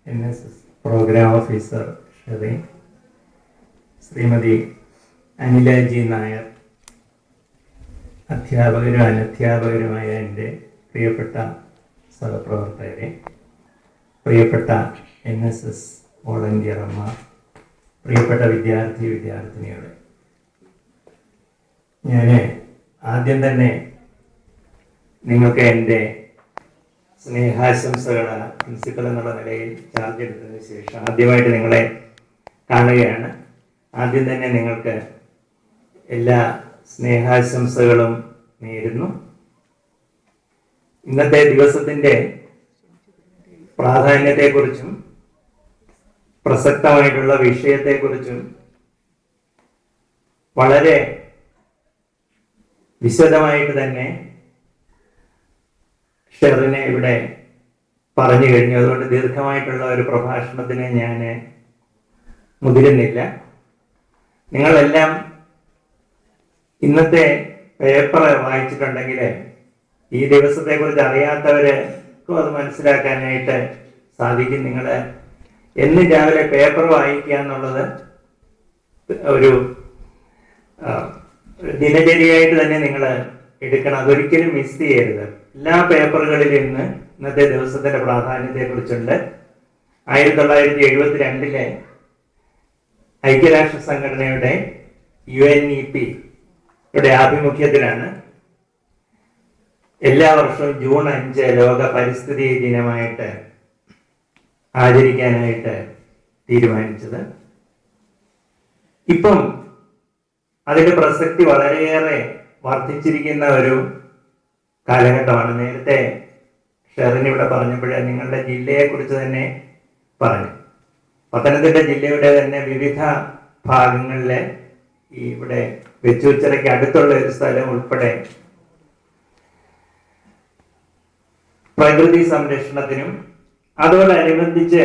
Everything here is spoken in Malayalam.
NSS programme officer Sherin, Shrimati Anila G Nair, അധ്യാപകരും അനധ്യാപകരുമായ എൻ്റെ പ്രിയപ്പെട്ട സഹപ്രവർത്തകരെ, പ്രിയപ്പെട്ട NSS വോളണ്ടിയർമാർ, പ്രിയപ്പെട്ട വിദ്യാർത്ഥിനികളെ, ഞാൻ ആദ്യം തന്നെ നിങ്ങൾക്ക് എൻ്റെ സ്നേഹാശംസകൾ പ്രിൻസിപ്പൽ എന്നുള്ള നിലയിൽ ചാർജ് എടുത്തതിന് ശേഷം ആദ്യമായിട്ട് നിങ്ങളെ കാണുകയാണ്. ആദ്യം തന്നെ നിങ്ങൾക്ക് എല്ലാ സ്നേഹാശംസകളും നേരുന്നു. ഇന്നത്തെ ദിവസത്തിൻ്റെ പ്രാധാന്യത്തെക്കുറിച്ചും പ്രസക്തമായിട്ടുള്ള വിഷയത്തെക്കുറിച്ചും വളരെ വിശദമായിട്ട് തന്നെ ഷെറിനെ ഇവിടെ പറഞ്ഞു കഴിഞ്ഞു. അതുകൊണ്ട് ദീർഘമായിട്ടുള്ള ഒരു പ്രഭാഷണത്തിന് ഞാൻ മുതിരുന്നില്ല. നിങ്ങളെല്ലാം ഇന്നത്തെ പേപ്പർ വായിച്ചിട്ടുണ്ടെങ്കിൽ ഈ ദിവസത്തെക്കുറിച്ച് അറിയാത്തവർക്കും അത് മനസ്സിലാക്കാനായിട്ട് സാധിക്കും. നിങ്ങൾ എന്ന് രാവിലെ പേപ്പർ വായിക്കുക എന്നുള്ളത് ഒരു ദിനചര്യയായിട്ട് തന്നെ നിങ്ങൾ എടുക്കണം. അതൊരിക്കലും മിസ് ചെയ്യരുത്. എല്ലാ പേപ്പറുകളിലും ഇന്നത്തെ ദിവസത്തിന്റെ പ്രാധാന്യത്തെ കുറിച്ചുണ്ട്. 1972 ഐക്യരാഷ്ട്ര സംഘടനയുടെ UNEP ആഭിമുഖ്യത്തിലാണ് എല്ലാ വർഷവും ജൂൺ 5 ലോക പരിസ്ഥിതി ദിനമായിട്ട് ആചരിക്കാനായിട്ട് തീരുമാനിച്ചത്. ഇപ്പം അതിന്റെ പ്രസക്തി വളരെയേറെ വർദ്ധിച്ചിരിക്കുന്ന ഒരു കാലഘട്ടമാണ്. നേരത്തെ ഷെറിൻ ഇവിടെ പറഞ്ഞപ്പോഴേ നിങ്ങളുടെ ജില്ലയെ കുറിച്ച് തന്നെ പറഞ്ഞു. പത്തനംതിട്ട ജില്ലയുടെ തന്നെ വിവിധ ഭാഗങ്ങളിലെ ഇവിടെ വെച്ചൂച്ചിറയ്ക്ക് അടുത്തുള്ള ഒരു സ്ഥലം ഉൾപ്പെടെ പ്രകൃതി സംരക്ഷണത്തിനും അതോടനുബന്ധിച്ച്